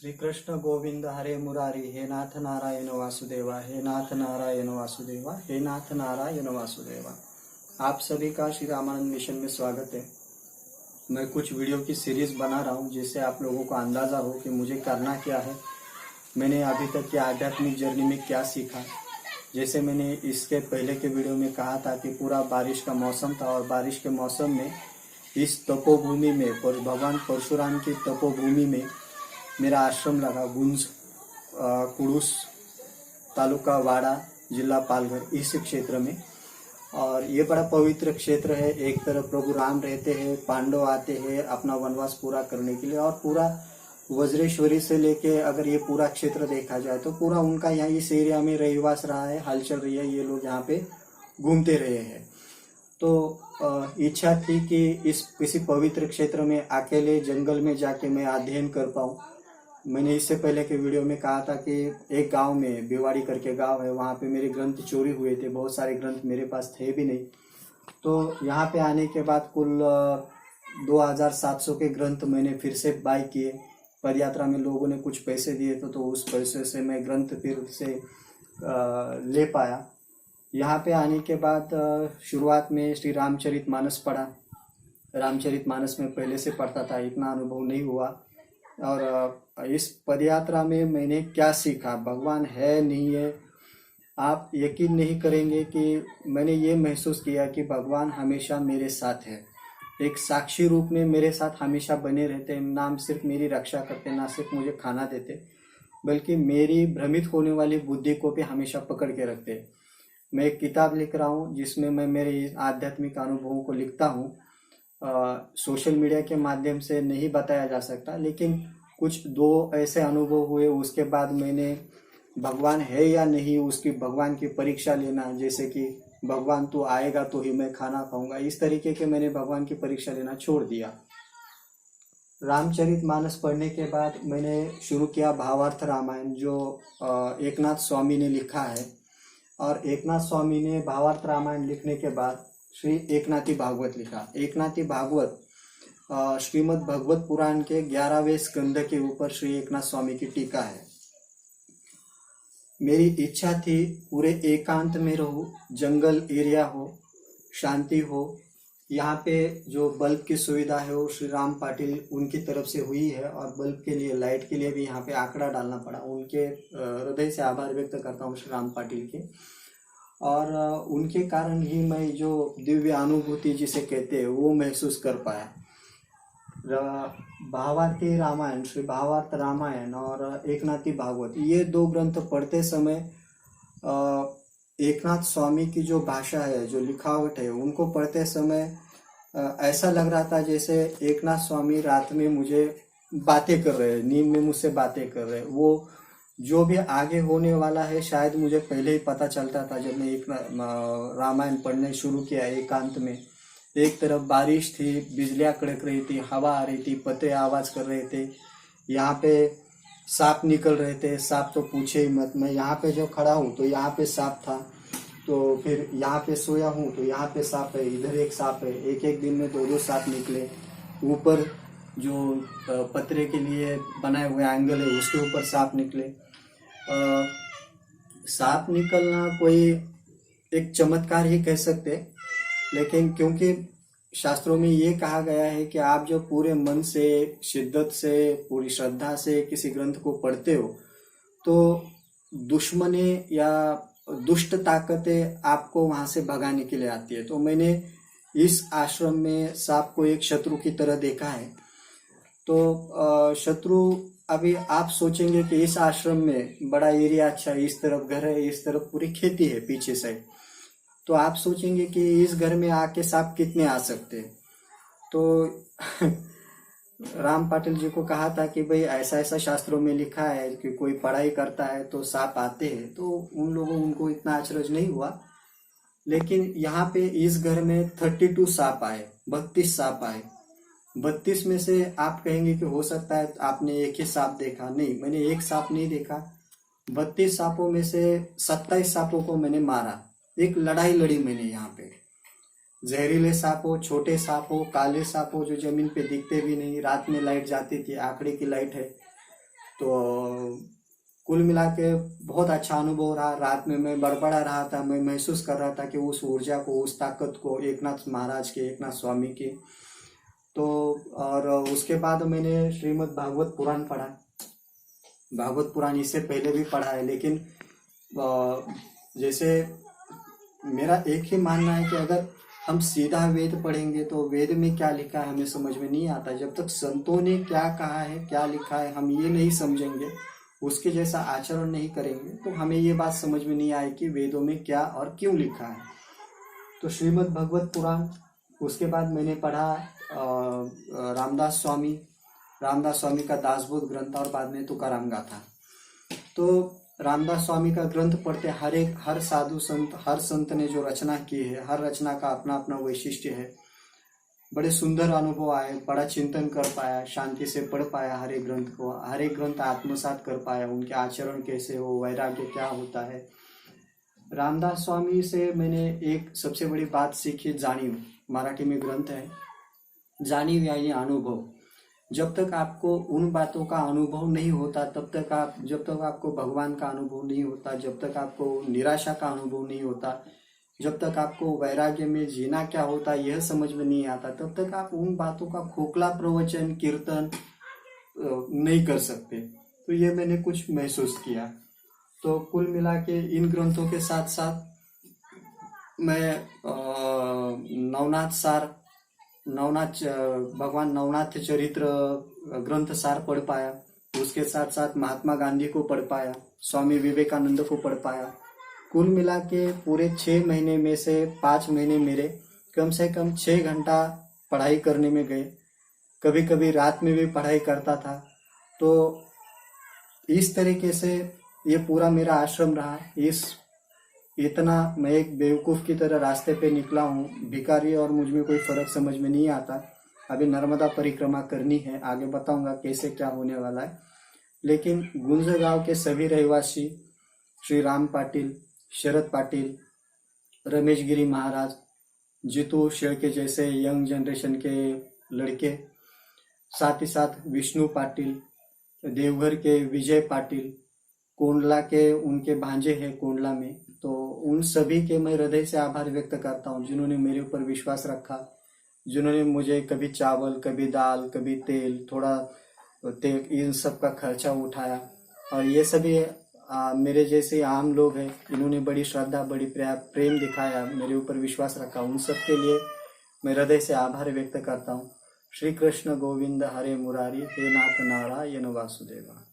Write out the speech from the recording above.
श्री कृष्ण गोविंद हरे मुरारी, हे नाथ नारायण वासुदेवा, हे नाथ नारायण वासुदेवा, हे नाथ नारायण वासुदेवा। आप सभी का श्री रामानंद मिशन में स्वागत है। मैं कुछ वीडियो की सीरीज बना रहा हूँ जिससे आप लोगों को अंदाजा हो कि मुझे करना क्या है, मैंने अभी तक की आध्यात्मिक जर्नी में क्या सीखा। जैसे मैंने इसके पहले के वीडियो में कहा था कि पूरा बारिश का मौसम था और बारिश के मौसम में इस तपोभूमि में भगवान परशुराम की तपोभूमि में मेरा आश्रम लगा। गुंज कुड़ूस तालुका वाड़ा जिला पालघर इस क्षेत्र में। और ये बड़ा पवित्र क्षेत्र है। एक तरफ प्रभु राम रहते हैं, पांडव आते हैं अपना वनवास पूरा करने के लिए, और पूरा वज्रेश्वरी से लेके अगर ये पूरा क्षेत्र देखा जाए तो पूरा उनका यहाँ इस एरिया में रहिवास रहा है, हलचल रही है, ये लोग यहाँ पे घूमते रहे हैं। तो इच्छा थी कि इस किसी पवित्र क्षेत्र में अकेले जंगल में जाके मैं अध्ययन कर पाऊँ। मैंने इससे पहले के वीडियो में कहा था कि एक गांव में बेवाड़ी करके गांव है, वहाँ पे मेरे ग्रंथ चोरी हुए थे, बहुत सारे ग्रंथ मेरे पास थे भी नहीं। तो यहाँ पे आने के बाद कुल 2700 के ग्रंथ मैंने फिर से बाय किए। पदयात्रा में लोगों ने कुछ पैसे दिए थे, तो उस पैसे से मैं ग्रंथ फिर से ले पाया। यहाँ पे आने के बाद शुरुआत में श्री रामचरितमानस पढ़ा। रामचरितमानस में पहले से पढ़ता था, इतना अनुभव नहीं हुआ। और इस पदयात्रा में मैंने क्या सीखा, भगवान है नहीं है, आप यकीन नहीं करेंगे कि मैंने ये महसूस किया कि भगवान हमेशा मेरे साथ है। एक साक्षी रूप में मेरे साथ हमेशा बने रहते हैं। ना सिर्फ मेरी रक्षा करते, ना सिर्फ मुझे खाना देते, बल्कि मेरी भ्रमित होने वाली बुद्धि को भी हमेशा पकड़ के रखते। मैं एक किताब लिख रहा हूँ जिसमें मैं मेरे आध्यात्मिक अनुभवों को लिखता हूँ। सोशल मीडिया के माध्यम से नहीं बताया जा सकता, लेकिन कुछ दो ऐसे अनुभव हुए, उसके बाद मैंने भगवान है या नहीं उसकी भगवान की परीक्षा लेना। जैसे कि भगवान तू आएगा तो ही मैं खाना खाऊंगा, इस तरीके के मैंने भगवान की परीक्षा लेना छोड़ दिया। रामचरितमानस पढ़ने के बाद मैंने शुरू किया भावार्थ रामायण, जो एकनाथ स्वामी ने लिखा है। और एकनाथ स्वामी ने भावार्थ रामायण लिखने के बाद श्री एकनाथी भागवत लिखा। एकनाथी भागवत श्रीमद् भगवत पुराण के 11वें स्कंद के ऊपर श्री एकनाथ स्वामी की टीका है। मेरी इच्छा थी पूरे एकांत में रहूं, जंगल एरिया हो, शांति हो। यहाँ पे जो बल्ब की सुविधा है वो श्री राम पाटिल उनकी तरफ से हुई है, और बल्ब के लिए, लाइट के लिए भी यहाँ पे आंकड़ा डालना पड़ा। उनके हृदय से आभार व्यक्त करता हूँ श्री राम पाटिल के। और उनके कारण ही मैं जो दिव्य अनुभूति जिसे कहते हैं वो महसूस कर पाया। भावार्थी रामायण, श्री भावार्थ रामायण और एकनाथी भागवत, ये दो ग्रंथ पढ़ते समय एकनाथ स्वामी की जो भाषा है, जो लिखावट है, उनको पढ़ते समय ऐसा लग रहा था जैसे एकनाथ स्वामी रात में मुझे बातें कर रहे हैं, नींद में मुझसे बातें कर रहे हैं। वो जो भी आगे होने वाला है शायद मुझे पहले ही पता चलता था। जब मैं एक रामायण पढ़ने शुरू किया एकांत में, एक तरफ बारिश थी, बिजलियां कड़क रही थी, हवा आ रही थी, पत्ते आवाज कर रहे थे, यहाँ पे सांप निकल रहे थे। सांप तो पूछे ही मत, मैं यहाँ पे जो खड़ा हूँ तो यहाँ पे सांप था, तो फिर यहाँ पे सोया हूँ तो यहाँ पे सांप है, इधर एक सांप है। एक एक दिन में दो दो सांप निकले। ऊपर जो पतरे के लिए बनाए हुए एंगल है उसके ऊपर सांप निकले। सांप निकलना कोई एक चमत्कार ही कह सकते, लेकिन क्योंकि शास्त्रों में ये कहा गया है कि आप जो पूरे मन से, शिद्दत से, पूरी श्रद्धा से किसी ग्रंथ को पढ़ते हो तो दुश्मने या दुष्ट ताकतें आपको वहां से भगाने के लिए आती है। तो मैंने इस आश्रम में सांप को एक शत्रु की तरह देखा है। तो शत्रु, अभी आप सोचेंगे कि इस आश्रम में बड़ा एरिया, अच्छा इस तरफ घर है, इस तरफ पूरी खेती है पीछे साइड, तो आप सोचेंगे कि इस घर में आके सांप कितने आ सकते हैं। तो राम पाटिल जी को कहा था कि भाई ऐसा ऐसा शास्त्रों में लिखा है कि कोई पढ़ाई करता है तो सांप आते हैं। तो उनको इतना अचरज नहीं हुआ। लेकिन यहाँ पे इस घर में 32 सांप आए, 32 सांप आए। 32 में से आप कहेंगे कि हो सकता है आपने एक ही सांप देखा। नहीं, मैंने एक सांप नहीं देखा। 32 सांपों में से 27 सांपों को मैंने मारा। एक लड़ाई लड़ी मैंने यहाँ पे। जहरीले सांप हो, छोटे सांप हो, काले सांप हो जो जमीन पे दिखते भी नहीं। रात में लाइट जाती थी, आंकड़े की लाइट है, तो कुल मिला के बहुत अच्छा अनुभव रहा। रात में मैं बड़बड़ा रहा था, मैं महसूस कर रहा था कि उस ऊर्जा को, उस ताकत को एकनाथ महाराज के, एकनाथ स्वामी की। तो और उसके बाद मैंने श्रीमद् भागवत पुराण पढ़ा। भागवत पुराण इससे पहले भी पढ़ा है, लेकिन जैसे मेरा एक ही मानना है कि अगर हम सीधा वेद पढ़ेंगे तो वेद में क्या लिखा है हमें समझ में नहीं आता। जब तक संतों ने क्या कहा है, क्या लिखा है, हम ये नहीं समझेंगे, उसके जैसा आचरण नहीं करेंगे, तो हमें ये बात समझ में नहीं आए कि वेदों में क्या और क्यों लिखा है। तो श्रीमद् भगवत पुराण, उसके बाद मैंने पढ़ा रामदास स्वामी का दासबोध ग्रंथ, और बाद में तुकाराम गाथा। तो रामदास स्वामी का ग्रंथ पढ़ते हर साधु संत, हर संत ने जो रचना की है, हर रचना का अपना अपना वैशिष्ट्य है। बड़े सुंदर अनुभव आए, बड़ा चिंतन कर पाया, शांति से पढ़ पाया हर एक ग्रंथ को, हर एक ग्रंथ आत्मसात कर पाया, उनके आचरण कैसे हो, वैराग्य क्या होता है। रामदास स्वामी से मैंने एक सबसे बड़ी बात सीखी, जानीव, मराठी में ग्रंथ है, जानीव यानी अनुभव। जब तक आपको उन बातों का अनुभव नहीं होता, जब तक आपको भगवान का अनुभव नहीं होता, जब तक आपको निराशा का अनुभव नहीं होता, जब तक आपको वैराग्य में जीना क्या होता है यह समझ में नहीं आता, तब तक आप उन बातों का खोखला प्रवचन, कीर्तन नहीं कर सकते। तो ये मैंने कुछ महसूस किया। तो कुल मिला के इन ग्रंथों के साथ साथ मैं भगवान नवनाथ चरित्र ग्रंथ सार पढ़ पाया। उसके साथ साथ महात्मा गांधी को पढ़ पाया, स्वामी विवेकानंद को पढ़ पाया। कुल मिला के पूरे 6 महीने में से 5 महीने मेरे कम से कम 6 घंटा पढ़ाई करने में गए। कभी कभी रात में भी पढ़ाई करता था। तो इस तरीके से ये पूरा मेरा आश्रम रहा। इतना मैं एक बेवकूफ़ की तरह रास्ते पे निकला हूँ, भिखारी और मुझ में कोई फर्क समझ में नहीं आता। अभी नर्मदा परिक्रमा करनी है, आगे बताऊंगा कैसे क्या होने वाला है। लेकिन गुंज गांव के सभी रहवासी, श्री राम पाटिल, शरद पाटिल, रमेश गिरी महाराज, जीतू शेळके जैसे यंग जनरेशन के लड़के, साथ ही साथ विष्णु पाटिल, देवघर के विजय पाटिल, कोंडला के उनके भांजे हैं कोंडला में, तो उन सभी के मैं हृदय से आभार व्यक्त करता हूँ, जिन्होंने मेरे ऊपर विश्वास रखा, जिन्होंने मुझे कभी चावल, कभी दाल, कभी तेल, थोड़ा तेल, इन सब का खर्चा उठाया। और ये सभी मेरे जैसे आम लोग हैं, इन्होंने बड़ी श्रद्धा, बड़ी प्रेम दिखाया, मेरे ऊपर विश्वास रखा। उन सब के लिए मैं हृदय से आभार व्यक्त करता हूँ। श्री कृष्ण गोविंद हरे मुरारी, हे नाथ नारायण वासुदेवा।